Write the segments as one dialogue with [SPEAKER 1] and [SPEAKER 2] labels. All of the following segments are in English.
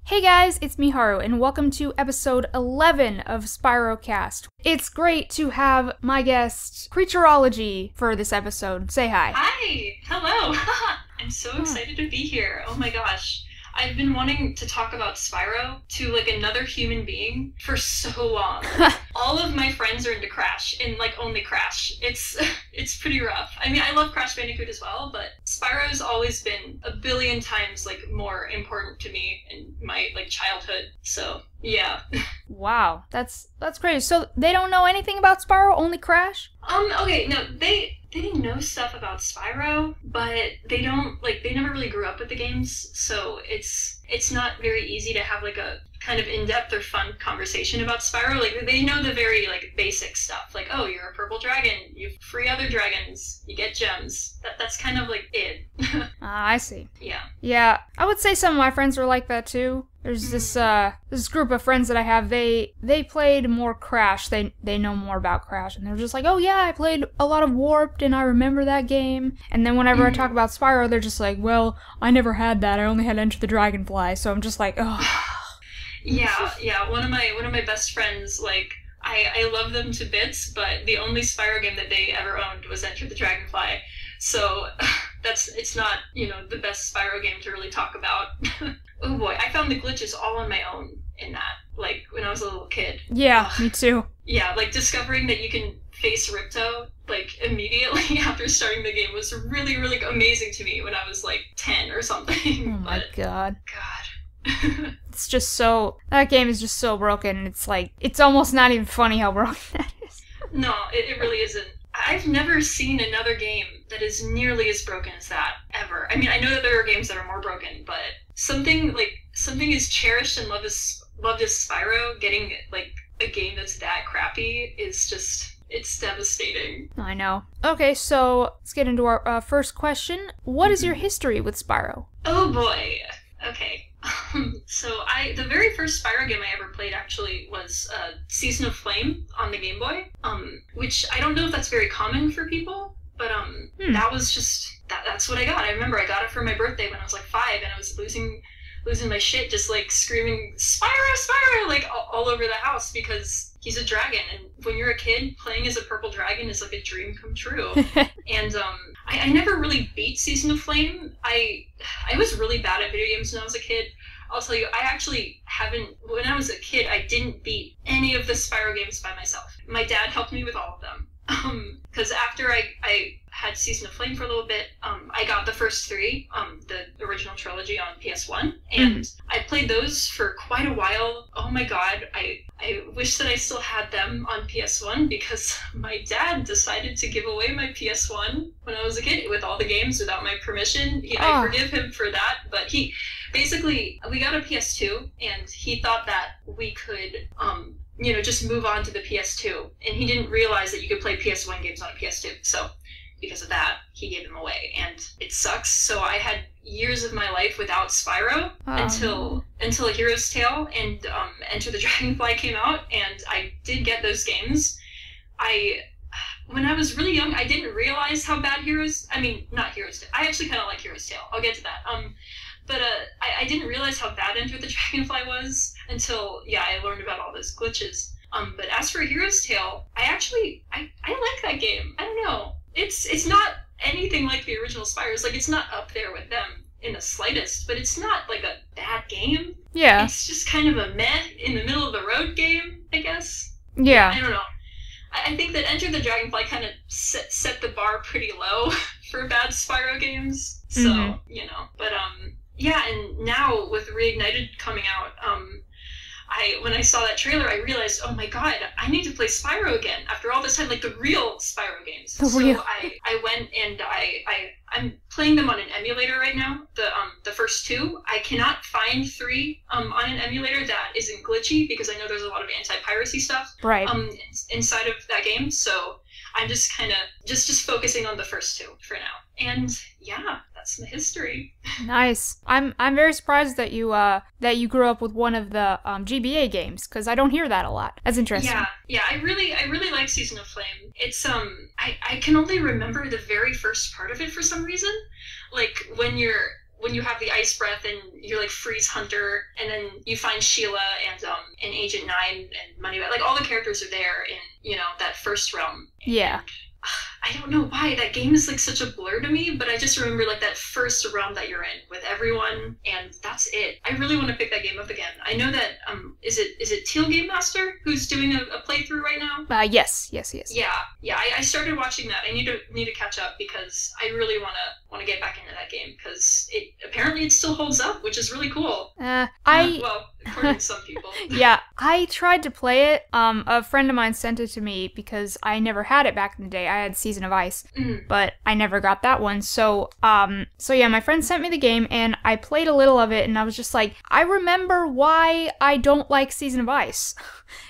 [SPEAKER 1] Hey guys, it's me Haru, and welcome to episode 11 of SpyroCast. It's great to have my guest, Creaturologie, for this episode. Say hi.
[SPEAKER 2] Hi! Hello! I'm so excited to be here. Oh my gosh. I've been wanting to talk about Spyro to, like, another human being for so long. All of my friends are into Crash, and, like, only Crash. It's pretty rough. I mean, I love Crash Bandicoot as well, but Spyro's always been a billion times, like, more important to me in my, like, childhood. So, yeah.
[SPEAKER 1] Wow, that's great. So they don't know anything about Spyro, only Crash?
[SPEAKER 2] Okay, no, they know stuff about Spyro, but they don't, like, they never really grew up with the games, so it's not very easy to have, like, a kind of in-depth or fun conversation about Spyro. Like, they know the very, like, basic stuff, like, oh, you're a purple dragon, you free other dragons, you get gems. That's kind of, like, it.
[SPEAKER 1] I see.
[SPEAKER 2] Yeah.
[SPEAKER 1] Yeah, I would say some of my friends are like that too. There's this group of friends that I have, they played more Crash, they know more about Crash, and they're just like, oh yeah, I played a lot of Warped, and I remember that game. And then whenever I talk about Spyro, they're just like, well, I never had that, I only had Enter the Dragonfly, so I'm just like, oh.
[SPEAKER 2] Yeah, one of my best friends, like, I love them to bits, but the only Spyro game that they ever owned was Enter the Dragonfly, so it's not, the best Spyro game to really talk about. Oh boy, I found the glitches all on my own in that, like, when I was a little kid.
[SPEAKER 1] Yeah, me too.
[SPEAKER 2] Yeah, like, discovering that you can face Ripto, like, immediately after starting the game was really, really amazing to me when I was, like, 10 or something.
[SPEAKER 1] Oh my god.
[SPEAKER 2] God.
[SPEAKER 1] It's just so, that game is just so broken, it's like, it's almost not even funny how broken that is.
[SPEAKER 2] No, it really isn't. I've never seen another game that is nearly as broken as that, ever. I mean, I know that there are games that are more broken, but something as cherished and loved as Spyro, getting, like, a game that's that crappy is just, it's devastating.
[SPEAKER 1] I know. Okay, so let's get into our first question. What is your history with Spyro?
[SPEAKER 2] Oh boy. Okay. So the very first Spyro game I ever played actually was Season of Flame on the Game Boy, which I don't know if that's very common for people, but that was just, that's what I got. I remember I got it for my birthday when I was like 5, and I was losing my shit, just like screaming, Spyro, Spyro, like all over the house, because he's a dragon, and when you're a kid, playing as a purple dragon is like a dream come true. And I never really beat Season of Flame. I was really bad at video games when I was a kid. I'll tell you, I actually haven't, when I was a kid, I didn't beat any of the Spyro games by myself. My dad helped me with all of them. Because after I had Season of Flame for a little bit, I got the first 3, the original trilogy on PS1, and I played those for quite a while. Oh my god, I wish that I still had them on PS1, because my dad decided to give away my PS1 when I was a kid with all the games without my permission. I forgive him for that, but basically, we got a PS2, and he thought that we could, just move on to the PS2. And he didn't realize that you could play PS1 games on a PS2. So because of that, he gave them away. And it sucks. So I had years of my life without Spyro until A Hero's Tale and Enter the Dragonfly came out. And I did get those games. When I was really young, I didn't realize how bad not Hero's Tale. I actually kind of like Hero's Tale. I'll get to that. But I didn't realize how bad Enter the Dragonfly was until, I learned about all those glitches. But as for Hero's Tale, I like that game. I don't know. It's not anything like the original Spyro's. Like, it's not up there with them in the slightest, but it's not, like, a bad game.
[SPEAKER 1] Yeah.
[SPEAKER 2] It's just kind of a meh, in the middle of the road game, I guess.
[SPEAKER 1] Yeah.
[SPEAKER 2] I don't know. I think that Enter the Dragonfly kind of set the bar pretty low for bad Spyro games. So, but, yeah, and now with Reignited coming out, when I saw that trailer, I realized, oh my god, I need to play Spyro again after all this time, like the real Spyro games. I went and I'm playing them on an emulator right now. The first 2, I cannot find 3 on an emulator that isn't glitchy, because I know there's a lot of anti-piracy stuff inside of that game. So I'm just kind of just focusing on the first 2 for now. And yeah, that's the history.
[SPEAKER 1] Nice. I'm very surprised that you grew up with one of the GBA games, because I don't hear that a lot. That's interesting.
[SPEAKER 2] Yeah. I really like Season of Flame. It's I can only remember the very first part of it for some reason. Like when you're when you have the ice breath and you're like Freeze Hunter, and then you find Sheila and Agent 9 and Moneybag. Like, all the characters are there in, you know, that first realm.
[SPEAKER 1] Yeah.
[SPEAKER 2] And I don't know why that game is like such a blur to me, but I just remember like that first realm that you're in with everyone, and that's it. I really want to pick that game up again. I know that is it Teal Game Master who's doing a playthrough right now?
[SPEAKER 1] Yes.
[SPEAKER 2] Yeah. I started watching that. I need to catch up because I really want to get back into that game because it still holds up, which is really cool. Well, according to some people.
[SPEAKER 1] Yeah, I tried to play it. A friend of mine sent it to me because I never had it back in the day. I had Season of Ice, but I never got that one. So yeah, my friend sent me the game and I played a little of it and I was just like, I remember why I don't like Season of Ice.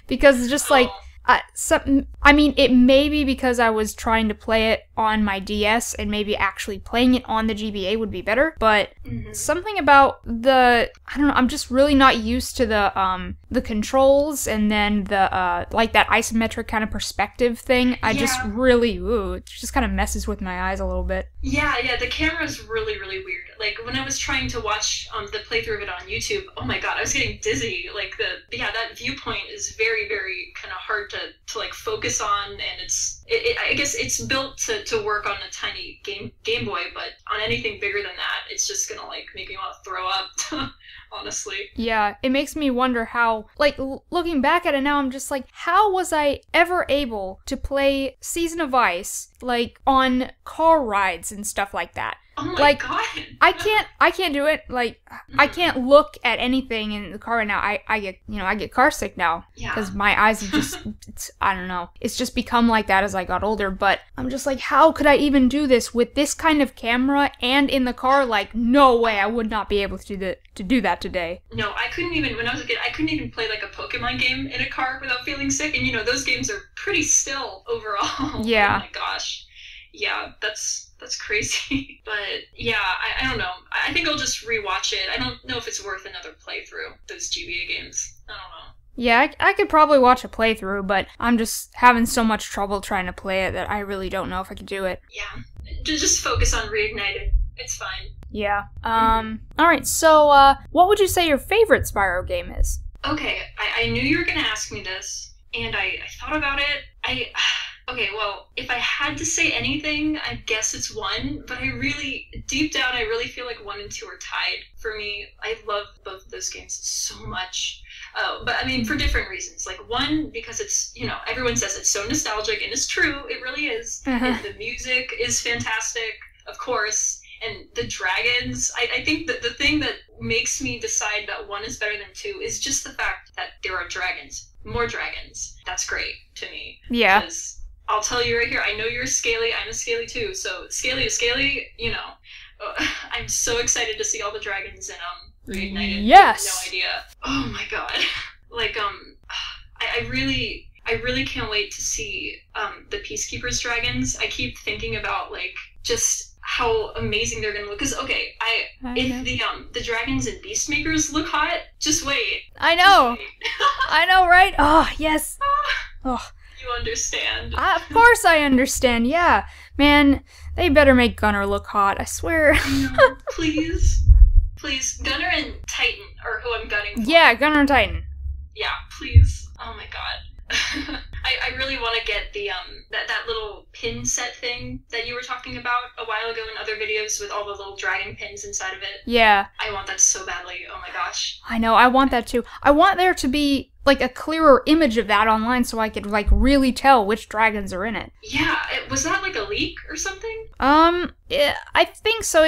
[SPEAKER 1] Because it's just like, I mean, it may be because I was trying to play it on my DS and maybe actually playing it on the GBA would be better, but something about I don't know, I'm just really not used to the controls and then the, like that isometric kind of perspective thing. I just really, it just kind of messes with my eyes a little bit.
[SPEAKER 2] Yeah, the camera's really, really weird. Like, when I was trying to watch the playthrough of it on YouTube, oh my god, I was getting dizzy. Like, that viewpoint is very, very kind of hard to like focus on, and I guess it's built to work on a tiny Game Boy, but on anything bigger than that, it's just gonna like make me want to throw up. Honestly.
[SPEAKER 1] Yeah, it makes me wonder how, like, looking back at it now, I'm just like, how was I ever able to play Season of Ice, like, on car rides and stuff like that?
[SPEAKER 2] Oh my god.
[SPEAKER 1] I can't do it. Like, I can't look at anything in the car right now. I get car sick now.
[SPEAKER 2] Yeah.
[SPEAKER 1] Because my eyes have just, I don't know. It's just become like that as I got older. But I'm just like, how could I even do this with this kind of camera and in the car? Like, no way, I would not be able to do that today.
[SPEAKER 2] No, I couldn't even, when I was a kid, I couldn't even play like a Pokemon game in a car without feeling sick. And you know, those games are pretty still overall.
[SPEAKER 1] Yeah.
[SPEAKER 2] Oh my gosh. Yeah, that's crazy. But yeah, I don't know. I think I'll just rewatch it. I don't know if it's worth another playthrough, those GBA games. I don't know.
[SPEAKER 1] Yeah, I could probably watch a playthrough, but I'm just having so much trouble trying to play it that I really don't know if I could do it.
[SPEAKER 2] Yeah. Just focus on Reignited. It's fine.
[SPEAKER 1] Yeah. Alright, so, what would you say your favorite Spyro game is?
[SPEAKER 2] Okay, I knew you were gonna ask me this, and I thought about it. Okay, well, if I had to say anything, I guess it's 1, but deep down, I really feel like 1 and 2 are tied for me. I love both of those games so much. But I mean, for different reasons. Like, 1, because it's, you know, everyone says it's so nostalgic, and it's true, it really is. And the music is fantastic, of course. And the dragons, I think that the thing that makes me decide that 1 is better than 2 is just the fact that there are dragons. More dragons. That's great to me.
[SPEAKER 1] Yeah.
[SPEAKER 2] Because I'll tell you right here, I know you're a Scaly, I'm a Scaly too, so Scaly to Scaly, you know, I'm so excited to see all the dragons in Reignited.
[SPEAKER 1] Yes!
[SPEAKER 2] No idea. Oh my god. Like, I really can't wait to see the Peacekeepers dragons. I keep thinking about, like, just how amazing they're gonna look. Because, okay, if the dragons and Beastmakers look hot, just wait.
[SPEAKER 1] I know! I know, right? Oh, yes! Oh.
[SPEAKER 2] You understand.
[SPEAKER 1] Of course I understand, yeah. Man, they better make Gunner look hot, I swear.
[SPEAKER 2] No, please. Please. Gunner and Titan are who I'm gunning for.
[SPEAKER 1] Yeah, Gunner and Titan.
[SPEAKER 2] Yeah, please. Oh my god. I really want to get the that little pin set thing that you were talking about a while ago in other videos with all the little dragon pins inside of it.
[SPEAKER 1] Yeah.
[SPEAKER 2] I want that so badly. Oh my gosh.
[SPEAKER 1] I know, I want that too. I want there to be like a clearer image of that online so I could like really tell which dragons are in it.
[SPEAKER 2] Yeah, was that like a leak or something?
[SPEAKER 1] Yeah, I think so.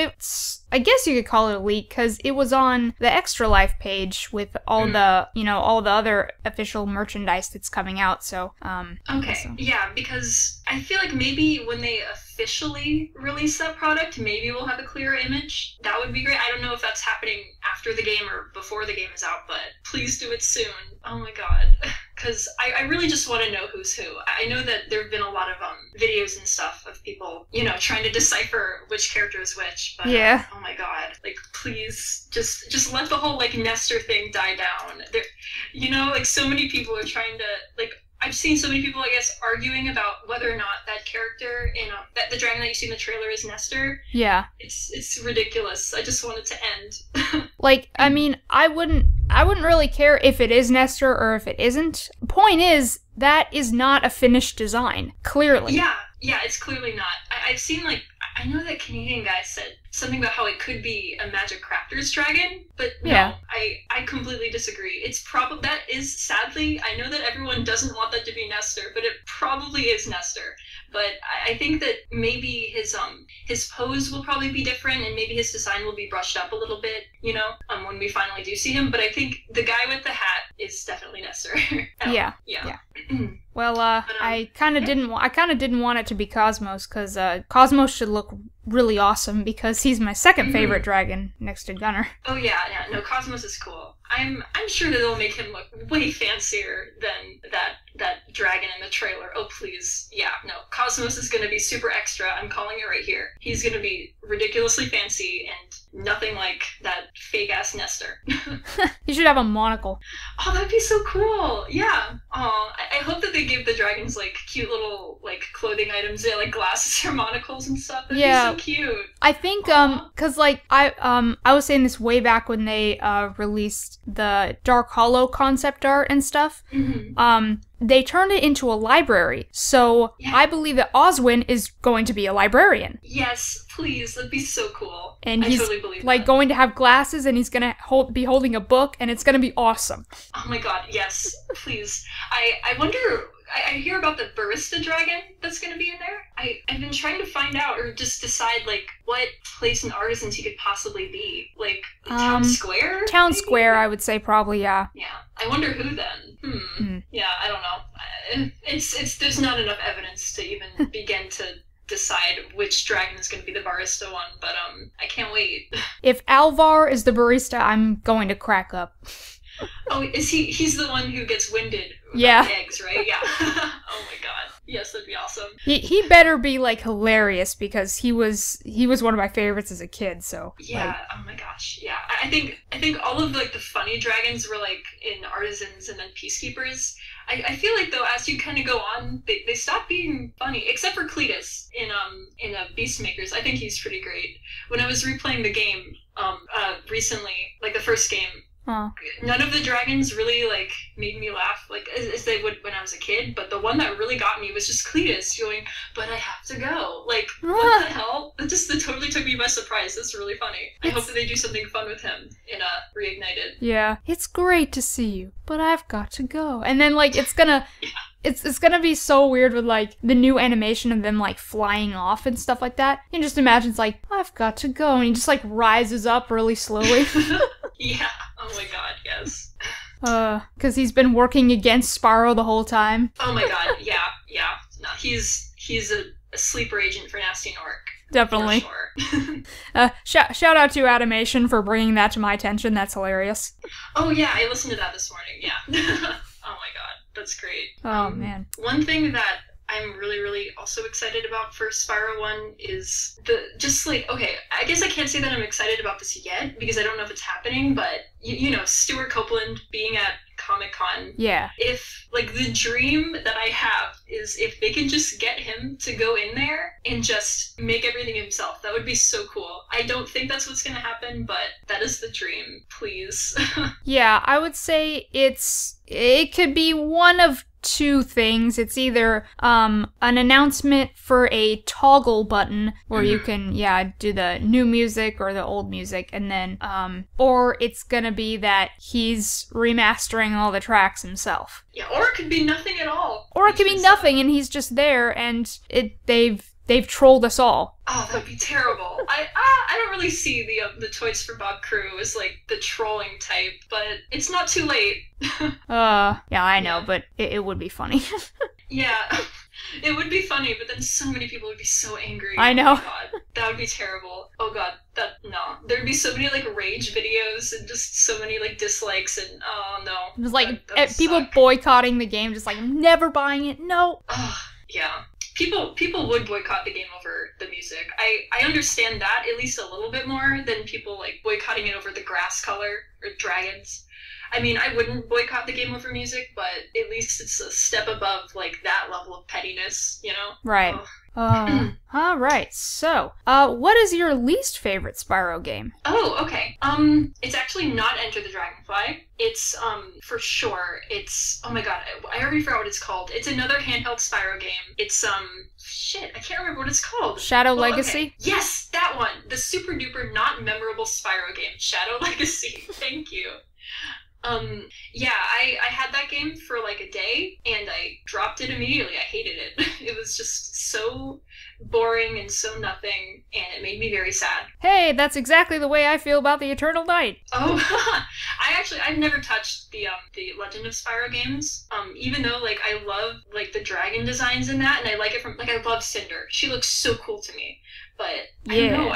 [SPEAKER 1] I guess you could call it a leak because it was on the Extra Life page with all the, you know, all the other official merchandise that's coming out. So,
[SPEAKER 2] okay,
[SPEAKER 1] so.
[SPEAKER 2] Yeah, because I feel like maybe when they officially release that product, maybe we'll have a clearer image. That would be great. I don't know if that's happening after the game or before the game is out, but please do it soon. Oh my god. Because I really just want to know who's who. I know that there have been a lot of videos and stuff of people, you know, trying to decipher which character is which, but
[SPEAKER 1] yeah.
[SPEAKER 2] Oh my god. Like, please, just let the whole, like, Nestor thing die down. There, you know, like, so many people are trying to, like, I've seen so many people, I guess, arguing about whether or not that character in that the dragon that you see in the trailer is Nestor.
[SPEAKER 1] Yeah.
[SPEAKER 2] It's ridiculous. I just want it to end.
[SPEAKER 1] Like, I mean, I wouldn't really care if it is Nestor or if it isn't. Point is, that is not a finished design, clearly.
[SPEAKER 2] Yeah, it's clearly not. I've seen, like, I know that Canadian guy said something about how it could be a Magic Crafters dragon, but no, I completely disagree. It's probably, that is, sadly, I know that everyone doesn't want that to be Nestor, but it probably is Nestor. But I think that maybe his pose will probably be different, and maybe his design will be brushed up a little bit, you know, when we finally do see him. But I think the guy with the hat is definitely Nestor. Yeah.
[SPEAKER 1] Well, I kind of didn't want it to be Cosmos, because Cosmos should look really awesome, because he's my second favorite dragon next to Gunner.
[SPEAKER 2] Oh yeah, no, Cosmos is cool. I'm sure that they'll make him look way fancier than that dragon in the trailer. Oh please, yeah, no, Cosmos is gonna be super extra. I'm calling it right here. He's gonna be ridiculously fancy and nothing like that fake ass Nestor.
[SPEAKER 1] He should have a monocle.
[SPEAKER 2] Oh, that'd be so cool. Yeah. Oh, I hope that they give the dragons like cute little like clothing items, like glasses or monocles and stuff. That'd be so cute.
[SPEAKER 1] I think cause like I was saying this way back when they released the Dark Hollow concept art and stuff. They turned it into a library, so I believe that Oswin is going to be a librarian.
[SPEAKER 2] Yes, please, that'd be so cool.
[SPEAKER 1] And
[SPEAKER 2] I
[SPEAKER 1] he's
[SPEAKER 2] totally believe
[SPEAKER 1] like
[SPEAKER 2] that.
[SPEAKER 1] going to have glasses, and he's gonna be holding a book, and it's gonna be awesome.
[SPEAKER 2] Oh my god, yes, please. I wonder, I hear about the barista dragon that's gonna be in there. I've been trying to find out, or just decide, like, what place in Artisans he could possibly be. Like, Town Square?
[SPEAKER 1] Town
[SPEAKER 2] maybe?
[SPEAKER 1] Square, I would say, probably, yeah.
[SPEAKER 2] Yeah, I wonder who then. Yeah, I don't know. There's not enough evidence to even begin to decide which dragon is going to be the barista one, but I can't wait.
[SPEAKER 1] If Alvar is the barista, I'm going to crack up.
[SPEAKER 2] Oh, is he's the one who gets winded with
[SPEAKER 1] Yeah.
[SPEAKER 2] the eggs, right? Yeah. Oh my god. Yes, that'd be awesome.
[SPEAKER 1] He better be like hilarious, because he was one of my favorites as a kid, so
[SPEAKER 2] Yeah, oh my gosh. Yeah. I think all of like the funny dragons were like in Artisans and then Peacekeepers. I feel like though as you kind of go on, they stop being funny, except for Cletus in Beastmakers. I think he's pretty great. When I was replaying the game recently, like the first game, none of the dragons really like made me laugh like as they would when I was a kid, but the one that really got me was just Cletus going, "But I have to go." Like, what the hell? That totally took me by surprise. That's really funny. I hope that they do something fun with him in Reignited.
[SPEAKER 1] Yeah. It's great to see you, but I've got to go. And then like it's gonna It's gonna be so weird with like the new animation of them like flying off and stuff like that. You just imagine it's like, "I've got to go," and he just like rises up really slowly.
[SPEAKER 2] Yeah. Oh my god, yes.
[SPEAKER 1] Because he's been working against Spyro the whole time.
[SPEAKER 2] Oh my god, yeah. No, he's a sleeper agent for Nasty Nork.
[SPEAKER 1] Definitely.
[SPEAKER 2] For sure.
[SPEAKER 1] Shout out to Animation for bringing that to my attention. That's hilarious.
[SPEAKER 2] Oh yeah, I listened to that this morning. Yeah. Oh my god, that's great.
[SPEAKER 1] Oh man.
[SPEAKER 2] One thing that I'm really, really also excited about for Spyro 1 is okay, I guess I can't say that I'm excited about this yet because I don't know if it's happening, but you know, Stuart Copeland being at Comic-Con.
[SPEAKER 1] Yeah.
[SPEAKER 2] If, like, the dream that I have is if they can just get him to go in there and just make everything himself, that would be so cool. I don't think that's what's gonna happen, but that is the dream, please.
[SPEAKER 1] Yeah, I would say it could be one of two things. It's either an announcement for a toggle button where you can do the new music or the old music, and then or it's gonna be that he's remastering all the tracks himself.
[SPEAKER 2] Yeah, or it could be nothing at all.
[SPEAKER 1] Or it could be nothing and he's just there and they've trolled us all.
[SPEAKER 2] Oh, that'd be terrible. I don't really see the Toys for Bob crew as like the trolling type, but it's not too late.
[SPEAKER 1] Yeah, I know, but it would be funny.
[SPEAKER 2] Yeah, it would be funny, but then so many people would be so angry.
[SPEAKER 1] I know.
[SPEAKER 2] Oh my god, that would be terrible. Oh god, no. There'd be so many like rage videos and just so many like dislikes and oh no.
[SPEAKER 1] It was like
[SPEAKER 2] that would
[SPEAKER 1] people
[SPEAKER 2] suck.
[SPEAKER 1] boycotting the game, just like, I'm never buying it, no.
[SPEAKER 2] Yeah. People would boycott the game over the music. I understand that at least a little bit more than people like boycotting it over the grass color or dragons. I mean, I wouldn't boycott the game over music, but at least it's a step above, like, that level of pettiness, you know?
[SPEAKER 1] Right. All right. So, what is your least favorite Spyro game?
[SPEAKER 2] Oh, okay. It's actually not Enter the Dragonfly. It's, for sure, it's, oh my god, I already forgot what it's called. It's another handheld Spyro game. It's, shit, I can't remember what it's called.
[SPEAKER 1] Shadow Legacy?
[SPEAKER 2] Okay. Yes, that one! The super duper not memorable Spyro game, Shadow Legacy. Thank you. Yeah, I had that game for like a day, and I dropped it immediately. I hated it. It was just so boring and so nothing, and it made me very sad.
[SPEAKER 1] Hey, that's exactly the way I feel about the Eternal Night.
[SPEAKER 2] Oh, I've never touched the Legend of Spyro games. Even though, like, I love, like, the dragon designs in that, and I like it from, like, I love Cinder. She looks so cool to me. But, I don't know,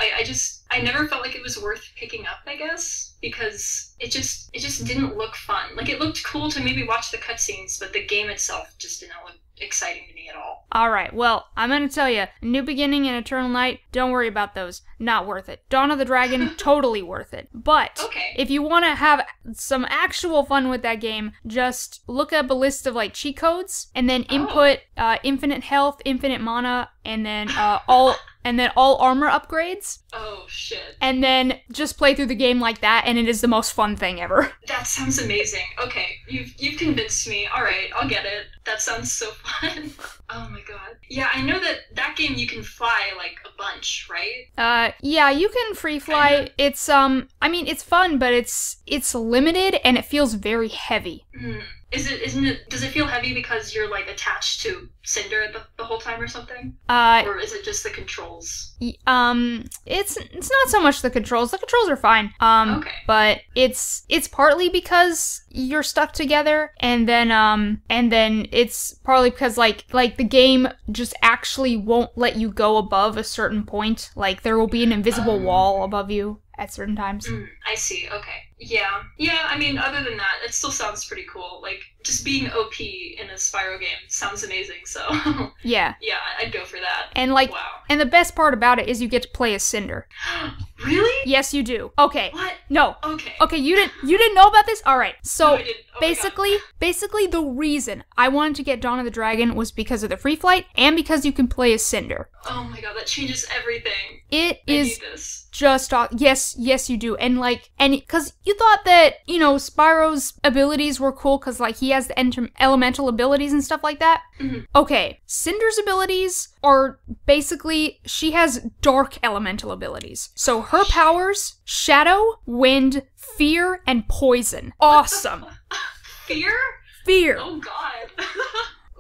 [SPEAKER 2] I never felt like it was worth picking up, I guess, because it just didn't look fun. Like, it looked cool to maybe watch the cutscenes, but the game itself just didn't look exciting to me at all.
[SPEAKER 1] Alright, well, I'm gonna tell you, New Beginning and Eternal Night, don't worry about those. Not worth it. Dawn of the Dragon, totally worth it. But, if you want to have some actual fun with that game, just look up a list of, like, cheat codes, and then input infinite health, infinite mana, and then all armor upgrades.
[SPEAKER 2] Oh, shit.
[SPEAKER 1] And then just play through the game like that, and it is the most fun thing ever.
[SPEAKER 2] That sounds amazing. Okay, you've convinced me. Alright, I'll get it. That sounds so fun. Oh my god. Yeah, I know that game you can fly, like, a bunch, right?
[SPEAKER 1] Yeah, you can free fly. It's, I mean, it's fun, but it's limited, and it feels very heavy.
[SPEAKER 2] Does it feel heavy because you're, like, attached to Cinder the whole time or something? Or is it just the controls?
[SPEAKER 1] It's not so much the controls. The controls are fine.
[SPEAKER 2] Okay.
[SPEAKER 1] But it's partly because you're stuck together, and then it's partly because, like the game just actually won't let you go above a certain point. Like, there will be an invisible wall above you at certain times.
[SPEAKER 2] I see, okay. Yeah, I mean, other than that, it still sounds pretty cool. Like, just being OP in a Spyro game sounds amazing, so...
[SPEAKER 1] Yeah.
[SPEAKER 2] Yeah, I'd go for that.
[SPEAKER 1] And, like,
[SPEAKER 2] wow.
[SPEAKER 1] And the best part about it is you get to play as Cinder.
[SPEAKER 2] Really?
[SPEAKER 1] Yes, you do. Okay.
[SPEAKER 2] What?
[SPEAKER 1] No.
[SPEAKER 2] Okay.
[SPEAKER 1] Okay, you didn't know about this? Alright, so...
[SPEAKER 2] No, I didn't. Oh
[SPEAKER 1] basically the reason I wanted to get Dawn of the Dragon was because of the free flight, and because you can play as Cinder.
[SPEAKER 2] Oh my god, that changes everything.
[SPEAKER 1] I
[SPEAKER 2] need this.
[SPEAKER 1] Just yes you do. And because you thought that, you know, Spyro's abilities were cool because, like, he has the elemental abilities and stuff like that. Okay, Cinder's abilities are basically, she has dark elemental abilities. So her powers, shadow, wind, fear, and poison. Awesome.
[SPEAKER 2] Fear?
[SPEAKER 1] Fear.
[SPEAKER 2] Oh god.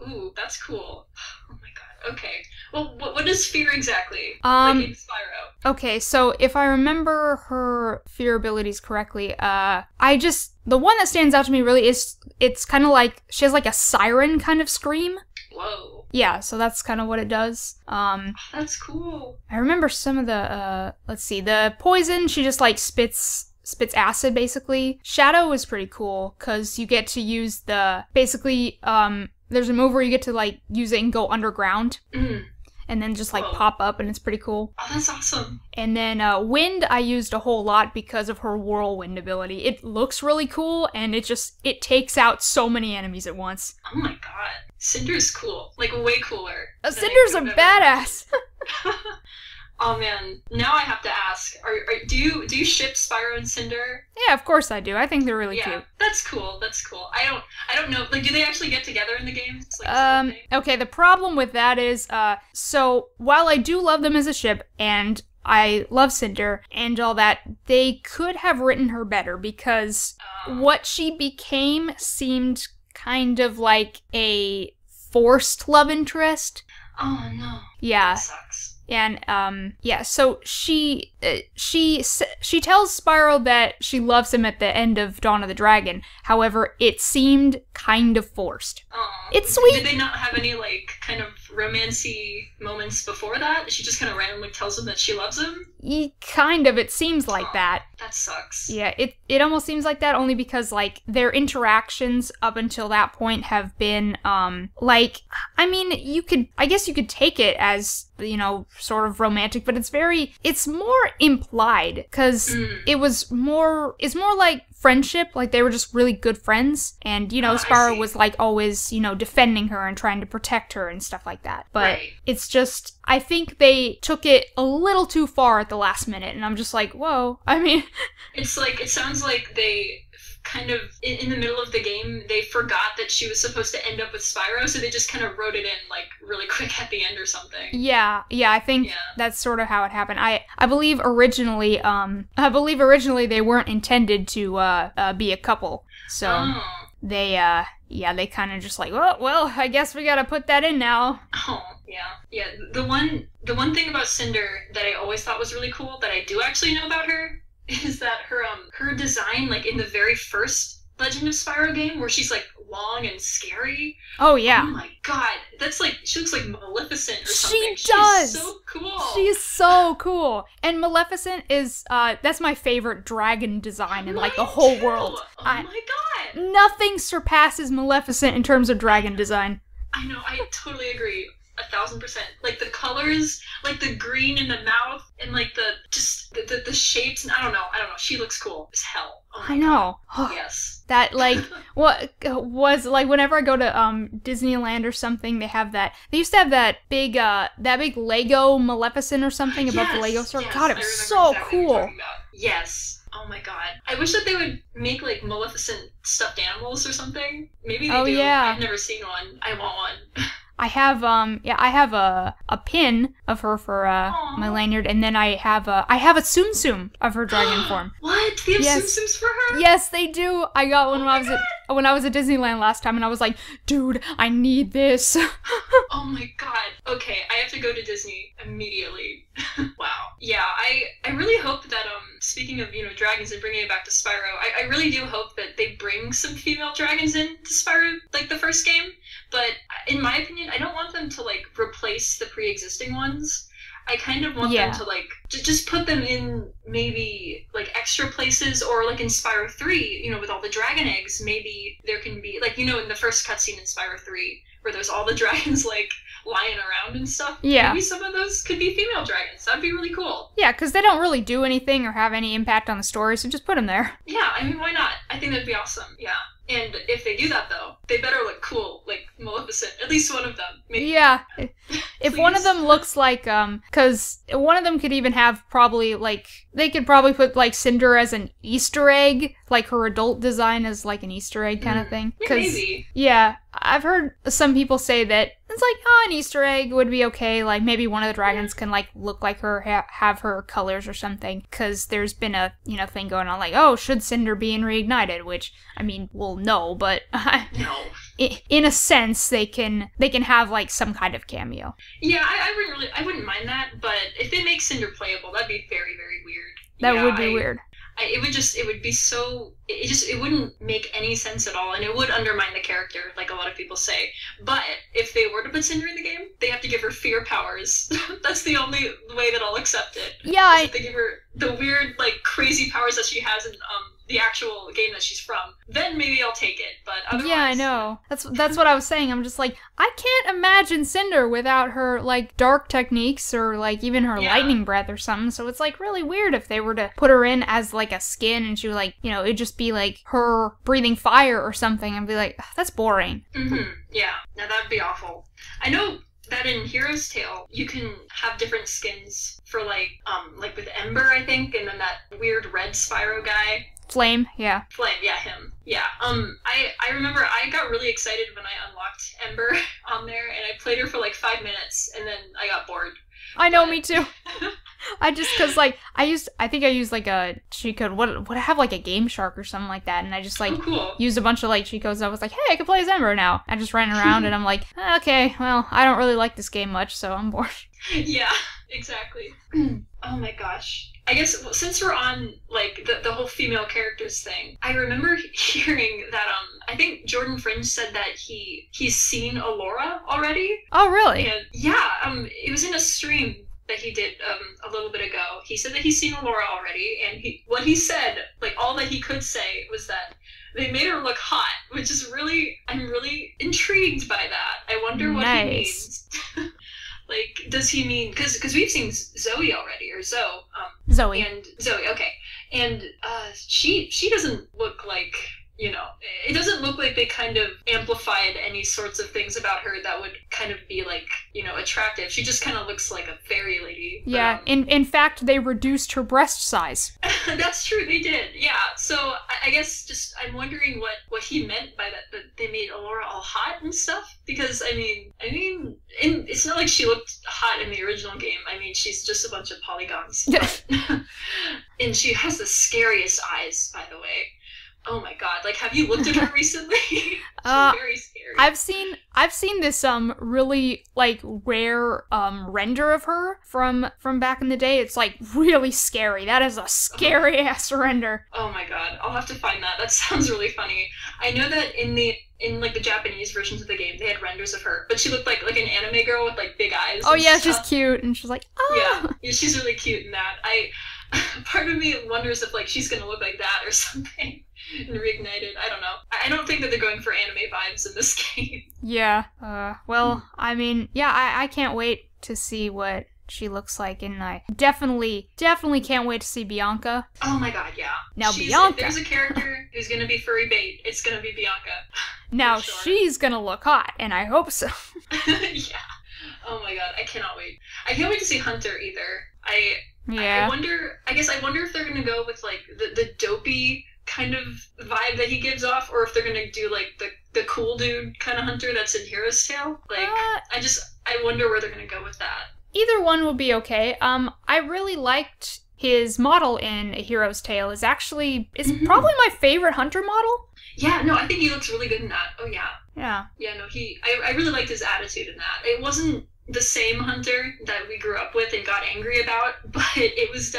[SPEAKER 2] Ooh, that's cool. Oh my god. Okay. Well, what is fear exactly? Like in Spyro?
[SPEAKER 1] Okay, so if I remember her fear abilities correctly, the one that stands out to me really is, it's kind of like, she has like a siren kind of scream.
[SPEAKER 2] Whoa.
[SPEAKER 1] Yeah, so that's kind of what it does.
[SPEAKER 2] That's cool.
[SPEAKER 1] I remember some of the, let's see, the poison, she just like spits acid, basically. Shadow is pretty cool, because you get to use basically, there's a move where you get to, like, use it and go underground. And then just, like, pop up, and it's pretty cool.
[SPEAKER 2] Oh, that's awesome.
[SPEAKER 1] And then Wind I used a whole lot because of her whirlwind ability. It looks really cool, and it takes out so many enemies at once.
[SPEAKER 2] Oh my god. Cinder's cool. Like, way cooler.
[SPEAKER 1] Cinder's a badass!
[SPEAKER 2] Oh man, now I have to ask, do you ship Spyro and Cinder?
[SPEAKER 1] Yeah, of course I do. I think they're really cute.
[SPEAKER 2] That's cool. I don't know, like, do they actually get together in the game? It's like
[SPEAKER 1] okay, the problem with that is, so while I do love them as a ship, and I love Cinder and all that, they could have written her better, because what she became seemed kind of like a forced love interest.
[SPEAKER 2] Oh no.
[SPEAKER 1] Yeah.
[SPEAKER 2] That sucks.
[SPEAKER 1] And, so she tells Spyro that she loves him at the end of Dawn of the Dragon. However, it seemed kind of forced.
[SPEAKER 2] Aww.
[SPEAKER 1] It's sweet.
[SPEAKER 2] Did they not have any, like, kind of romancy moments before that? She just kind of randomly tells him that she loves him?
[SPEAKER 1] Kind of, it seems like that.
[SPEAKER 2] That sucks.
[SPEAKER 1] Yeah, it almost seems like that, only because, like, their interactions up until that point have been, like, I mean, I guess you could take it as, you know, sort of romantic, but it's more implied, because it's more like friendship. Like, they were just really good friends. And, you know, Spyro was, like, always, you know, defending her and trying to protect her and stuff like that. But it's just, I think they took it a little too far at the last minute. And I'm just like, whoa. I mean...
[SPEAKER 2] It's like, it sounds like they... kind of in the middle of the game, they forgot that she was supposed to end up with Spyro, so they just kind of wrote it in like really quick at the end or something.
[SPEAKER 1] Yeah, I think that's sort of how it happened. I believe originally they weren't intended to be a couple, so they kind of just like, well, I guess we gotta put that in now.
[SPEAKER 2] Oh, yeah. The one thing about Cinder that I always thought was really cool that I do actually know about her is that her design, like in the very first Legend of Spyro game, where she's like long and scary.
[SPEAKER 1] Oh yeah.
[SPEAKER 2] Oh my god, that's like, she looks like Maleficent or something.
[SPEAKER 1] She does.
[SPEAKER 2] She's so cool.
[SPEAKER 1] She's so cool. And Maleficent is that's my favorite dragon design in like the whole world.
[SPEAKER 2] Oh my god.
[SPEAKER 1] Nothing surpasses Maleficent in terms of dragon design.
[SPEAKER 2] I know. I totally agree. 1,000%. Like the colors, like the green in the mouth, and like the shapes, and I don't know. She looks cool as hell. Oh
[SPEAKER 1] I know.
[SPEAKER 2] Yes.
[SPEAKER 1] That like what was like whenever I go to Disneyland or something, they have that. They used to have that big Lego Maleficent or something above the Lego store.
[SPEAKER 2] Yes,
[SPEAKER 1] God, it was so cool.
[SPEAKER 2] Yes. Oh my god. I wish that they would make like Maleficent stuffed animals or something. Maybe they do.
[SPEAKER 1] Yeah.
[SPEAKER 2] I've never seen one. I want one.
[SPEAKER 1] I have a pin of her for my lanyard, and then I have a Tsum Tsum of her dragon form.
[SPEAKER 2] What? They have Tsum Tsums for her?
[SPEAKER 1] Yes, they do. I got one when I was at Disneyland last time, and I was like, dude, I need this.
[SPEAKER 2] Oh my god. Okay, I have to go to Disney immediately. Wow. Yeah, I really hope that speaking of, you know, dragons and bringing it back to Spyro, I really do hope that they bring some female dragons in to Spyro, like the first game. But in my opinion, I don't want them to like replace the pre-existing ones. I kind of want them to like just put them in maybe like extra places, or like in Spyro 3, you know, with all the dragon eggs, maybe there can be like, you know, in the first cutscene in Spyro 3 where there's all the dragons like lying around and stuff. Yeah. Maybe some of those could be female dragons. That'd be really cool.
[SPEAKER 1] Yeah, because they don't really do anything or have any impact on the story, so just put them there.
[SPEAKER 2] Yeah, I mean, why not? I think that'd be awesome. Yeah. And if they do that, though, they better look cool, like Maleficent. At least one of them. Maybe.
[SPEAKER 1] Yeah. If one of them looks like, because one of them could even have probably, like, they could probably put, like, Cinder as an Easter egg, like her adult design as, like, an Easter egg kind of thing.
[SPEAKER 2] Yeah, maybe.
[SPEAKER 1] Yeah, I've heard some people say that it's like, an Easter egg would be okay, like, maybe one of the dragons can, like, look like her, have her colors or something, because there's been a, you know, thing going on, like, oh, should Cinder be in Reignited, which, I mean, well, no, but
[SPEAKER 2] no.
[SPEAKER 1] In a sense, they can have, like, some kind of cameo.
[SPEAKER 2] Yeah, I wouldn't mind that, but if they make Cinder playable, that'd be very, very weird.
[SPEAKER 1] That would be weird.
[SPEAKER 2] It wouldn't make any sense at all, and it would undermine the character, like a lot of people say. But if they were to put Cinder in the game, they have to give her fear powers. That's the only way that I'll accept it.
[SPEAKER 1] Yeah,
[SPEAKER 2] if they give her the weird, like, crazy powers that she has in the actual game that she's from, then maybe I'll take it. But otherwise,
[SPEAKER 1] yeah, I know. That's what I was saying. I'm just like, I can't imagine Cinder without her, like, dark techniques or, like, even her lightning breath or something. So it's, like, really weird if they were to put her in as, like, a skin and she would, like, you know, it'd just be, like, her breathing fire or something and be like, that's boring.
[SPEAKER 2] Mm-hmm. Yeah. Now that'd be awful. I know that in Hero's Tale, you can have different skins for, like with Ember, I think, and then that weird red Spyro guy.
[SPEAKER 1] Flame, yeah.
[SPEAKER 2] Flame, yeah, him. Yeah. I remember I got really excited when I unlocked Ember on there, and I played her for like 5 minutes, and then I got bored.
[SPEAKER 1] I know, me too. I just, cause like, I think I used like a cheat code, what I have like a Game Shark or something like that, and I just like, used a bunch of like cheat codes, and I was like, hey, I can play as Ember now. I just ran around, and I'm like, okay, well, I don't really like this game much, so I'm bored.
[SPEAKER 2] Yeah, exactly. Oh my gosh. I guess since we're on like the whole female characters thing, I remember hearing that I think Jordan Fringe said that he's seen Allura already.
[SPEAKER 1] Oh really?
[SPEAKER 2] And yeah, it was in a stream that he did a little bit ago. He said that he's seen Allura already, and what he said, like all that he could say was that they made her look hot, which is I'm really intrigued by that. I wonder what he means. Like, does he mean, because we've seen Zoe already, or Zoe.
[SPEAKER 1] Zoe.
[SPEAKER 2] And Zoe, okay. And she doesn't look like, you know, it doesn't look like they kind of amplified any sorts of things about her that would kind of be like, you know, attractive. She just kind of looks like a fairy lady.
[SPEAKER 1] Yeah,
[SPEAKER 2] But,
[SPEAKER 1] in fact, they reduced her breast size.
[SPEAKER 2] that's true, they did. Yeah. So I guess just I'm wondering what he meant by that they made Allura all hot and stuff. Because I mean, it's not like she looked hot in the original game. I mean, she's just a bunch of polygons. But, and she has the scariest eyes, by the way. Oh my god, like, have you looked at her recently? She's very scary.
[SPEAKER 1] I've seen this really like rare render of her from back in the day. It's like really scary. That is a scary ass render.
[SPEAKER 2] Oh my god, I'll have to find that. That sounds really funny. I know that in like the Japanese versions of the game, they had renders of her, but she looked like an anime girl with like big eyes.
[SPEAKER 1] Oh yeah,
[SPEAKER 2] stuff.
[SPEAKER 1] she's cute, and she's like,
[SPEAKER 2] yeah, she's really cute in that. Part of me wonders if like she's gonna look like that or something in Reignited. I don't know. I don't think that they're going for anime vibes in this game.
[SPEAKER 1] Yeah. Well, I mean, yeah, I can't wait to see what she looks like, and I definitely can't wait to see Bianca.
[SPEAKER 2] Oh my god, yeah.
[SPEAKER 1] Now Bianca.
[SPEAKER 2] If there's a character who's gonna be furry bait, it's gonna be Bianca.
[SPEAKER 1] Now
[SPEAKER 2] sure.
[SPEAKER 1] She's gonna look hot, and I hope so.
[SPEAKER 2] Yeah. Oh my god, I cannot wait. I can't wait to see Hunter either.
[SPEAKER 1] Yeah.
[SPEAKER 2] I wonder if they're gonna go with like the dopey kind of vibe that he gives off, or if they're gonna do like the cool dude kind of Hunter that's in Hero's Tale. Like I wonder where they're gonna go with that.
[SPEAKER 1] Either one will be okay. I really liked his model in A Hero's Tale. Is probably my favorite Hunter model.
[SPEAKER 2] Yeah, no, I think he looks really good in that. Oh yeah.
[SPEAKER 1] Yeah.
[SPEAKER 2] Yeah, no, I really liked his attitude in that. It wasn't the same Hunter that we grew up with and got angry about, but it was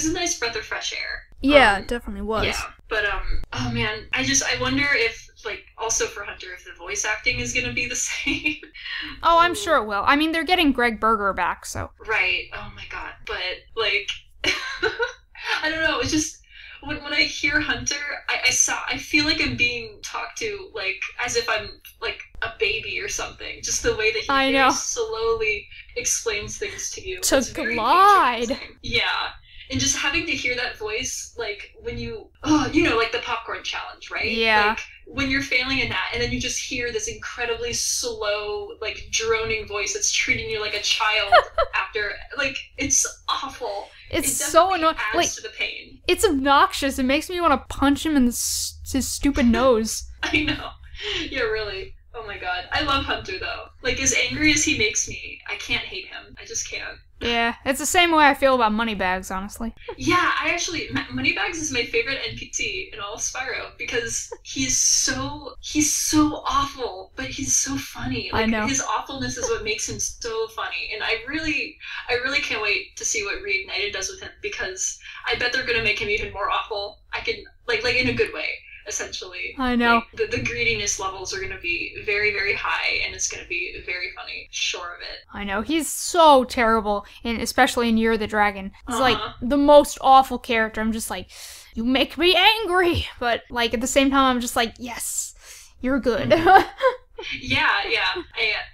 [SPEAKER 2] a nice breath of fresh air.
[SPEAKER 1] Yeah, it definitely was.
[SPEAKER 2] Yeah, but oh man, I wonder if like also for Hunter if the voice acting is gonna be the same.
[SPEAKER 1] Oh, I'm sure it will. I mean, they're getting Greg Berger back, so.
[SPEAKER 2] Right. Oh my god. But like, I don't know. It's just when I hear Hunter, I feel like I'm being talked to like as if I'm like a baby or something. Just the way that he very slowly explains things to you.
[SPEAKER 1] To glide.
[SPEAKER 2] Yeah. And just having to hear that voice, like, when like the popcorn challenge, right?
[SPEAKER 1] Yeah.
[SPEAKER 2] Like, when you're failing in that, and then you just hear this incredibly slow, like, droning voice that's treating you like a child after, like, it's awful.
[SPEAKER 1] It's so annoying. Like,
[SPEAKER 2] to the pain.
[SPEAKER 1] It's obnoxious. It makes me want to punch him in his stupid nose.
[SPEAKER 2] I know. Yeah, really. Oh my god. I love Hunter, though. Like, as angry as he makes me, I can't hate him. I just can't.
[SPEAKER 1] Yeah, it's the same way I feel about Moneybags, honestly.
[SPEAKER 2] Yeah, Moneybags is my favorite NPC in all of Spyro because he's so awful, but he's so funny. Like, I know. His awfulness is what makes him so funny, and I really can't wait to see what Reignited does with him because I bet they're gonna make him even more awful. I can like in a good way. Essentially,
[SPEAKER 1] I know.
[SPEAKER 2] Like, the greediness levels are going to be very, very high, and it's going to be very funny. Sure of it.
[SPEAKER 1] I know. He's so terrible, and especially in Year of the Dragon. He's like the most awful character. I'm just like, you make me angry, but like at the same time, I'm just like, yes, you're good.
[SPEAKER 2] Yeah.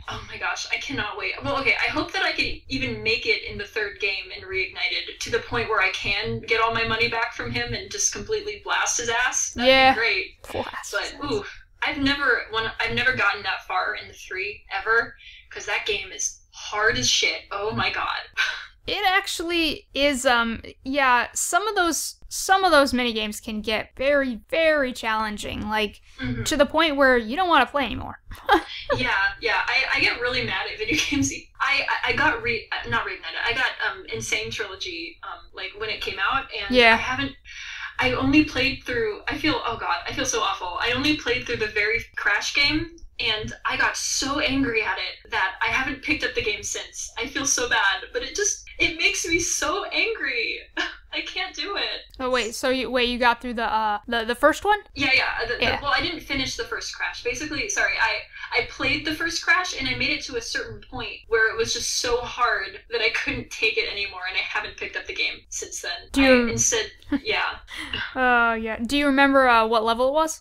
[SPEAKER 2] Oh my gosh, I cannot wait. Well, okay, I hope that I can even make it in the third game in Reignited to the point where I can get all my money back from him and just completely blast his ass. That'd be great.
[SPEAKER 1] Blast.
[SPEAKER 2] But ooh, I've never gotten that far in the 3 ever because that game is hard as shit. Oh my god.
[SPEAKER 1] It actually is. Yeah, some of those mini games can get very, very challenging. Like to the point where you don't want to play anymore.
[SPEAKER 2] Yeah. I get really mad at video games. I got not Reignited. I got Insane Trilogy like when it came out, and I only played through. I feel so awful. I only played through the very Crash game. And I got so angry at it that I haven't picked up the game since. I feel so bad, but it makes me so angry. I can't do it.
[SPEAKER 1] Oh wait, so you got through the first one?
[SPEAKER 2] Yeah. Well, I didn't finish the first Crash. Basically, sorry, I played the first Crash and I made it to a certain point where it was just so hard that I couldn't take it anymore, and I haven't picked up the game since then. Yeah.
[SPEAKER 1] Do you remember what level it was?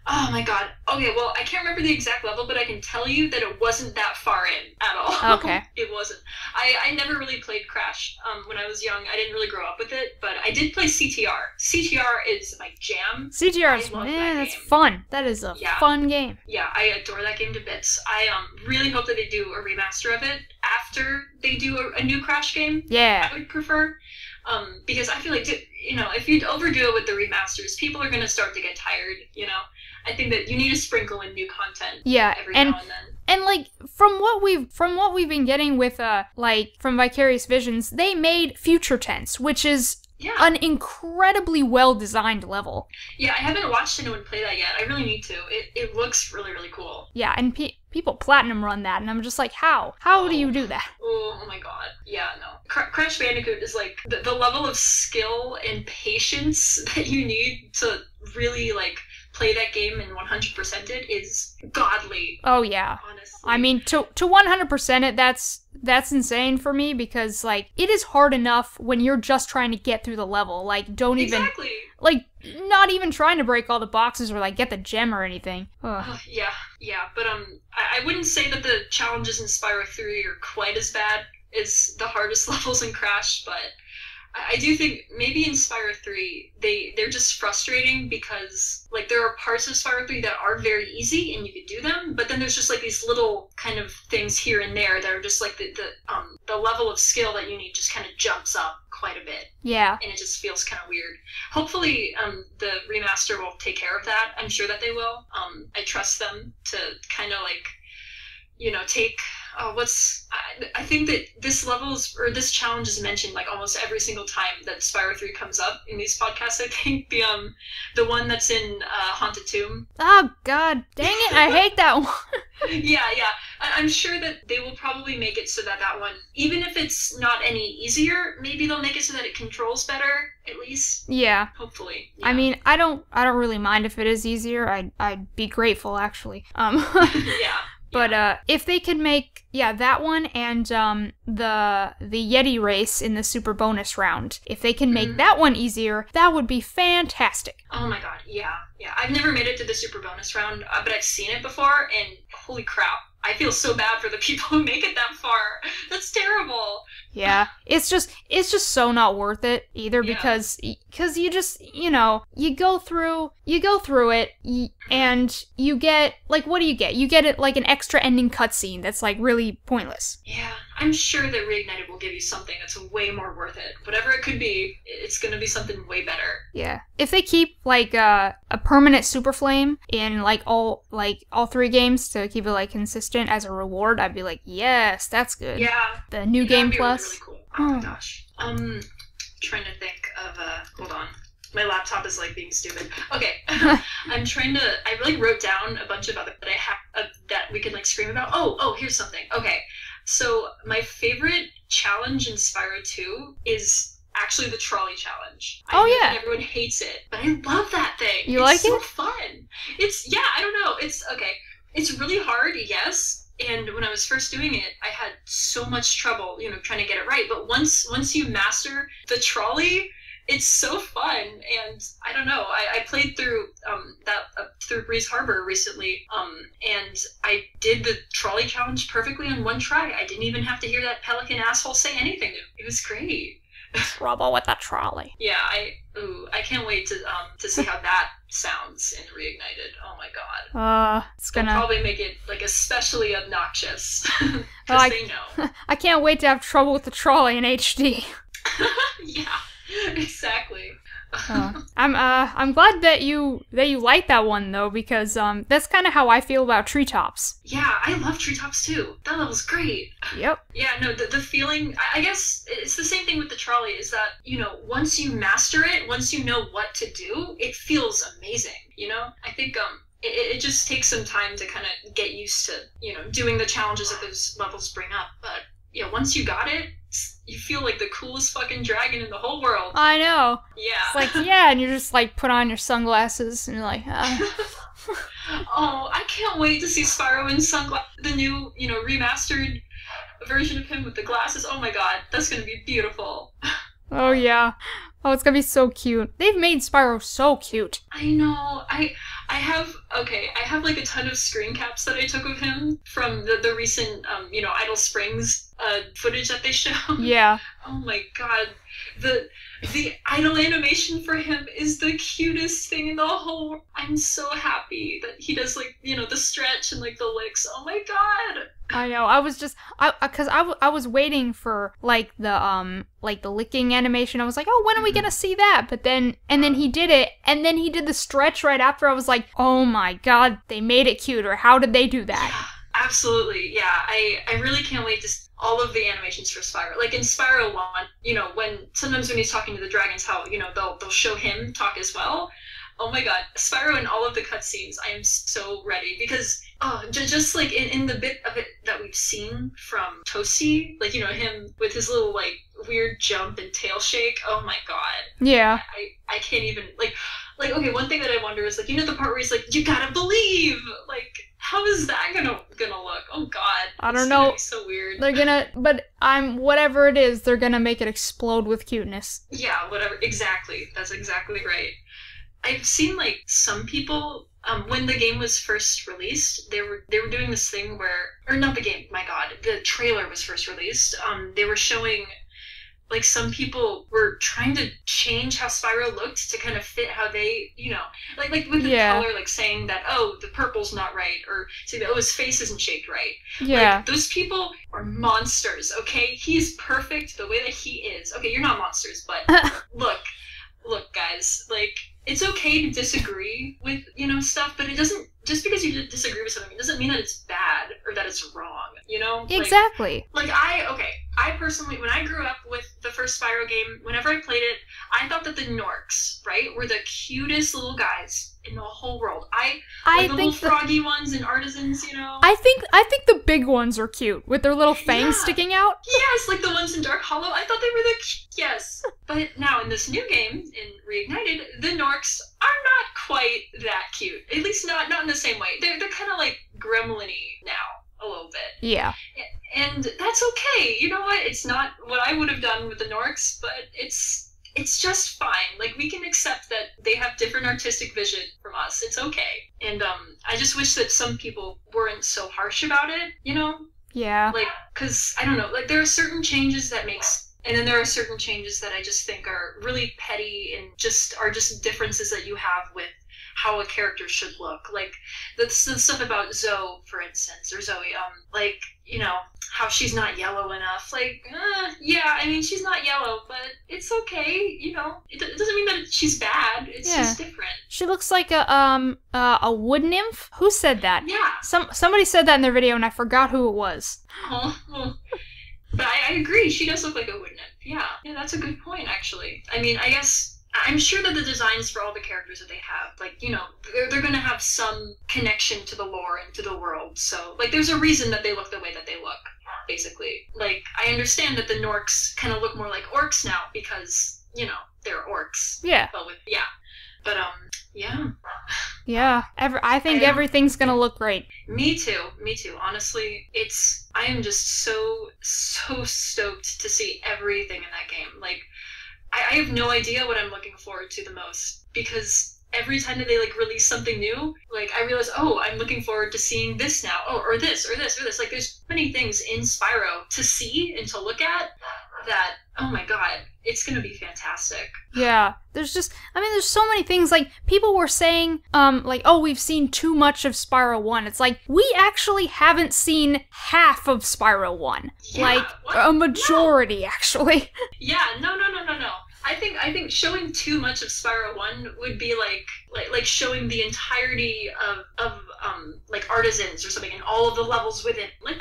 [SPEAKER 2] Oh my god. Okay, well, I can't remember the exact level, but I can tell you that it wasn't that far in at all.
[SPEAKER 1] Okay.
[SPEAKER 2] It wasn't. I never really played Crash when I was young. I didn't really grow up with it, but I did play CTR. CTR is my jam.
[SPEAKER 1] CTR is, man, that's fun. That is a fun game.
[SPEAKER 2] Yeah, I adore that game to bits. I really hope that they do a remaster of it after they do a new Crash game.
[SPEAKER 1] Yeah.
[SPEAKER 2] I would prefer. Because I feel like, if you overdo it with the remasters, people are going to start to get tired, I think that you need to sprinkle in new content every now and then.
[SPEAKER 1] And like from what we've been getting with from Vicarious Visions, they made Future Tense, which is an incredibly well-designed level.
[SPEAKER 2] Yeah, I haven't watched anyone play that yet. I really need to. It looks really, really cool.
[SPEAKER 1] Yeah, and people platinum run that, and I'm just like, how? How do you do that?
[SPEAKER 2] Oh my god. Yeah, no. Crash Bandicoot is like the level of skill and patience that you need to really play that game and 100% it is godly.
[SPEAKER 1] Oh yeah.
[SPEAKER 2] Honestly.
[SPEAKER 1] I mean, to 100% it, that's insane for me because it is hard enough when you're just trying to get through the level.
[SPEAKER 2] Exactly.
[SPEAKER 1] Not even trying to break all the boxes or get the gem or anything.
[SPEAKER 2] Yeah, but I wouldn't say that the challenges in Spyro 3 are quite as bad as the hardest levels in Crash, but I do think maybe in Spyro 3 they're just frustrating because there are parts of Spyro 3 that are very easy and you could do them, but then there's just these little kind of things here and there that are just the level of skill that you need just kind of jumps up quite a bit.
[SPEAKER 1] Yeah. And
[SPEAKER 2] it just feels kind of weird. Hopefully the remaster will take care of that. I'm sure that they will. I trust them to kind of take I think that this challenge is mentioned almost every single time that Spyro 3 comes up in these podcasts. I think the one that's in Haunted Tomb.
[SPEAKER 1] Oh god, dang it, I hate that one.
[SPEAKER 2] Yeah. I'm sure that they will probably make it so that one, even if it's not any easier, maybe they'll make it so that it controls better, at least.
[SPEAKER 1] Yeah.
[SPEAKER 2] Hopefully. Yeah.
[SPEAKER 1] I mean, I don't really mind if it is easier. I'd be grateful, actually.
[SPEAKER 2] Yeah.
[SPEAKER 1] But if they could make that one and the Yeti race in the super bonus round, if they can make that one easier, that would be fantastic.
[SPEAKER 2] Oh my god, yeah. I've never made it to the super bonus round, but I've seen it before, and holy crap, I feel so bad for the people who make it that far. That's terrible.
[SPEAKER 1] Yeah, it's just so not worth it either because you just you go through it and you get what do you get? You get it an extra ending cutscene that's really pointless.
[SPEAKER 2] Yeah, I'm sure that Reignited will give you something that's way more worth it. Whatever it could be, it's gonna be something way better.
[SPEAKER 1] Yeah, if they keep a permanent super flame in all 3 games to keep it consistent as a reward, I'd be yes, that's good.
[SPEAKER 2] Yeah,
[SPEAKER 1] the new game plus.
[SPEAKER 2] Really cool. Oh my gosh. Trying to think of hold on. My laptop is being stupid. Okay. I really wrote down a bunch of other that I have that we could scream about. Oh, here's something. Okay. So my favorite challenge in Spyro 2 is actually the trolley challenge. I know that everyone hates it, but I love that thing.
[SPEAKER 1] You like it?
[SPEAKER 2] It's so fun. I don't know. It's okay. It's really hard, yes. And when I was first doing it, I had so much trouble, trying to get it right. But once you master the trolley, it's so fun. And I don't know, I played through through Breeze Harbor recently, and I did the trolley challenge perfectly in one try. I didn't even have to hear that pelican asshole say anything. It was great.
[SPEAKER 1] Trouble with the trolley.
[SPEAKER 2] Yeah, I can't wait to see how that sounds in Reignited. Oh my god.
[SPEAKER 1] It's gonna
[SPEAKER 2] They'll probably make it especially obnoxious because they know.
[SPEAKER 1] I can't wait to have trouble with the trolley in HD.
[SPEAKER 2] Yeah, exactly.
[SPEAKER 1] I'm glad that you like that one though, because that's kind of how I feel about Treetops.
[SPEAKER 2] Yeah, I love Treetops too. That level's great.
[SPEAKER 1] Yep.
[SPEAKER 2] Yeah, no, the feeling, I guess it's the same thing with the trolley, is that, once you master it, once you know what to do, it feels amazing, I think it just takes some time to kind of get used to, doing the challenges that those levels bring up, but once you got it, you feel like the coolest fucking dragon in the whole world.
[SPEAKER 1] I know.
[SPEAKER 2] Yeah.
[SPEAKER 1] It's and you just put on your sunglasses and you're
[SPEAKER 2] Oh, I can't wait to see Spyro in sunglasses, the new, remastered version of him with the glasses. Oh my god, that's gonna be beautiful.
[SPEAKER 1] Oh yeah. Oh, it's gonna be so cute. They've made Spyro so cute.
[SPEAKER 2] I know. I have like a ton of screen caps that I took of him from the recent Idle Springs footage that they show.
[SPEAKER 1] Yeah.
[SPEAKER 2] Oh my god. The idle animation for him is the cutest thing in the whole. I'm so happy that he does like, the stretch and like the licks. Oh my god.
[SPEAKER 1] I know. I was just cuz I was waiting for like the licking animation. I was like, "Oh, when are we going to see that?" But then he did it, and then he did the stretch right after. I was like, "Oh my god, they made it cuter. How did they do that?"
[SPEAKER 2] Yeah, absolutely. Yeah. I really can't wait to see all of the animations for Spyro. Like in Spyro 1, when he's talking to the dragons, how, they'll show him talk as well. Oh my god, Spyro in all of the cutscenes, I am so ready, because just like in the bit of it that we've seen from Toasty, like, him with his little like weird jump and tail shake, oh my god.
[SPEAKER 1] Yeah.
[SPEAKER 2] I can't even, like, okay, one thing that I wonder is, like, the part where he's like, you gotta believe, like, how is that gonna look? Oh god.
[SPEAKER 1] I don't know.
[SPEAKER 2] It's gonna be so weird.
[SPEAKER 1] They're gonna, but whatever it is, they're gonna make it explode with cuteness.
[SPEAKER 2] Yeah, whatever, exactly. That's exactly right. I've seen, like, some people, when the game was first released, they were doing this thing where, or not the game, my god, the trailer was first released, they were showing, like, some people were trying to change how Spyro looked to kind of fit how they, like with the color, like, saying that, oh, the purple's not right, or saying that, oh, his face isn't shaped right.
[SPEAKER 1] Yeah.
[SPEAKER 2] Like, those people are monsters, okay? He's perfect the way that he is. Okay, you're not monsters, but look, guys, like, it's okay to disagree with, stuff, but it doesn't, just because you disagree with something, it doesn't mean that it's bad or that it's wrong,
[SPEAKER 1] Exactly.
[SPEAKER 2] Like, I personally, when I grew up with the first Spyro game, whenever I played it, I thought that the Norks, right, were the cutest little guys in the whole world. The little froggy ones and artisans,
[SPEAKER 1] I think the big ones are cute, with their little fangs sticking out.
[SPEAKER 2] Yes, like the ones in Dark Hollow, I thought they were yes. But now in this new game, in Reignited, the Norks are not quite that cute. At least not in the same way. They're kind of like gremlin-y now, a little bit.
[SPEAKER 1] Yeah.
[SPEAKER 2] And that's okay. You know what? It's not what I would have done with the Norks, but it's just fine. Like, we can accept that they have different artistic vision from us. It's okay. And I just wish that some people weren't so harsh about it,
[SPEAKER 1] Yeah.
[SPEAKER 2] Like, because, I don't know, like, there are certain changes that and then there are certain changes that I just think are really petty and are just differences that you have with how a character should look. Like, the stuff about Zoe, for instance, or Zoe, like, how she's not yellow enough. Like, yeah, I mean, she's not yellow, but it's okay, It doesn't mean that she's bad. It's just different.
[SPEAKER 1] She looks like a wood nymph? Who said that?
[SPEAKER 2] Yeah.
[SPEAKER 1] Somebody said that in their video, and I forgot who it was.
[SPEAKER 2] Oh, well, but I agree. She does look like a wood nymph. Yeah, that's a good point, actually. I mean, I guess I'm sure that the designs for all the characters that they have, like, they're going to have some connection to the lore and to the world. So, like, there's a reason that they look the way that they look, basically. Like, I understand that the Norks kind of look more like orcs now because, they're orcs.
[SPEAKER 1] Yeah.
[SPEAKER 2] But But, yeah.
[SPEAKER 1] Yeah. I think everything's going to look great.
[SPEAKER 2] Me too. Honestly, I am just so stoked to see everything in that game. Like, I have no idea what I'm looking forward to the most, because every time that they, like, release something new, like, I realize, oh, I'm looking forward to seeing this now, or this, or this, or this. Like, there's many things in Spyro to see and to look at that, oh my god, it's gonna be fantastic.
[SPEAKER 1] Yeah, there's so many things, like, people were saying, like, oh, we've seen too much of Spyro 1. It's like, we actually haven't seen half of Spyro 1.
[SPEAKER 2] Yeah,
[SPEAKER 1] like,
[SPEAKER 2] what?
[SPEAKER 1] a majority, actually.
[SPEAKER 2] Yeah, no. I think showing too much of Spyro 1 would be like showing the entirety of like artisans or something and all of the levels within. Like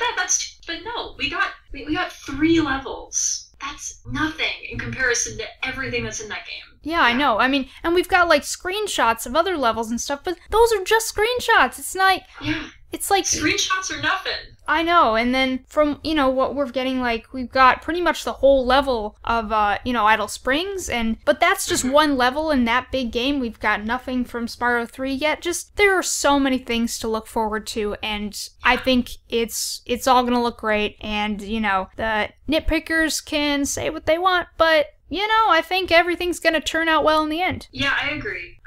[SPEAKER 2] but no, we got 3 levels. That's nothing in comparison to everything that's in that game.
[SPEAKER 1] Yeah, I know. I mean, and we've got, like, screenshots of other levels and stuff, but those are just screenshots. It's not...
[SPEAKER 2] Yeah.
[SPEAKER 1] It's like...
[SPEAKER 2] Screenshots are nothing.
[SPEAKER 1] I know, and then from, what we're getting, like, we've got pretty much the whole level of, Idle Springs, but that's just one level in that big game. We've got nothing from Spyro 3 yet. Just, there are so many things to look forward to, and I think it's all gonna look great, and, the nitpickers can say what they want, but I think everything's gonna turn out well in the end.
[SPEAKER 2] Yeah, I agree.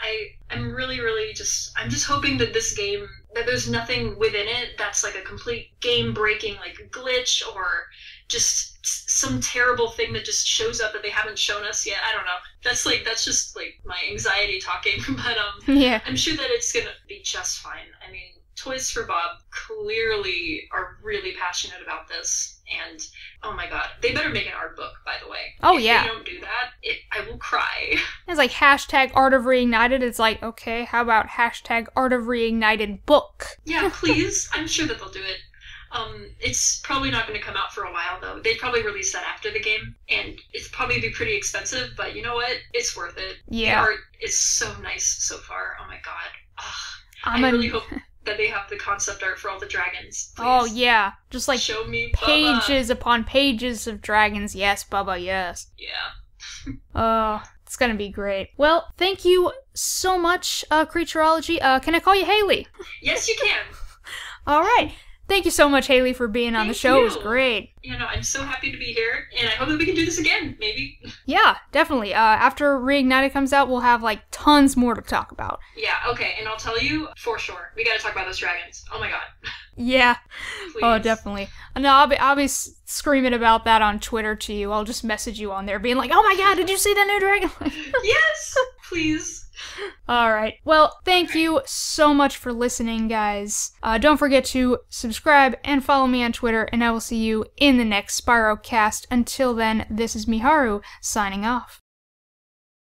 [SPEAKER 2] I'm really, really I'm just hoping that this game, that there's nothing within it that's like a complete game-breaking like glitch or just some terrible thing that just shows up that they haven't shown us yet. I don't know. That's just like my anxiety talking, but
[SPEAKER 1] yeah.
[SPEAKER 2] I'm sure that it's gonna be just fine. I mean, Toys for Bob clearly are really passionate about this, and oh my god, they better make an art book, by the way.
[SPEAKER 1] Oh,
[SPEAKER 2] if
[SPEAKER 1] yeah.
[SPEAKER 2] they don't do that, I will cry.
[SPEAKER 1] It's like hashtag Art of Reignited. It's like, okay, how about hashtag Art of Reignited book?
[SPEAKER 2] Yeah, please. I'm sure that they'll do it. It's probably not going to come out for a while, though. They'd probably release that after the game, and it's probably be pretty expensive, but you know what? It's worth it.
[SPEAKER 1] Yeah.
[SPEAKER 2] The art is so nice so far. Oh my god. I really hope that they have the concept art for all the dragons. Please.
[SPEAKER 1] Oh, yeah. Just like
[SPEAKER 2] show me
[SPEAKER 1] pages upon pages of dragons. Yes, Bubba, yes.
[SPEAKER 2] Yeah.
[SPEAKER 1] Oh, it's gonna be great. Well, thank you so much, Creaturologie. Can I call you Haley?
[SPEAKER 2] Yes, you can.
[SPEAKER 1] All right. Thank you so much, Haley, for being on the show. It was great.
[SPEAKER 2] I'm so happy to be here, and I hope that we can do this again, maybe.
[SPEAKER 1] Yeah, definitely. After Reignited comes out, we'll have, like, tons more to talk about.
[SPEAKER 2] Yeah, okay, and I'll tell you, for sure, we gotta talk about those dragons. Oh my god.
[SPEAKER 1] Yeah.
[SPEAKER 2] Please.
[SPEAKER 1] Oh, definitely. No, I'll be screaming about that on Twitter to you. I'll just message you on there being like, oh my god, did you see that new dragon?
[SPEAKER 2] Yes! Please.
[SPEAKER 1] Alright. Well, thank you so much for listening, guys. Don't forget to subscribe and follow me on Twitter, and I will see you in the next SpyroCast. Until then, this is Miharu, signing off.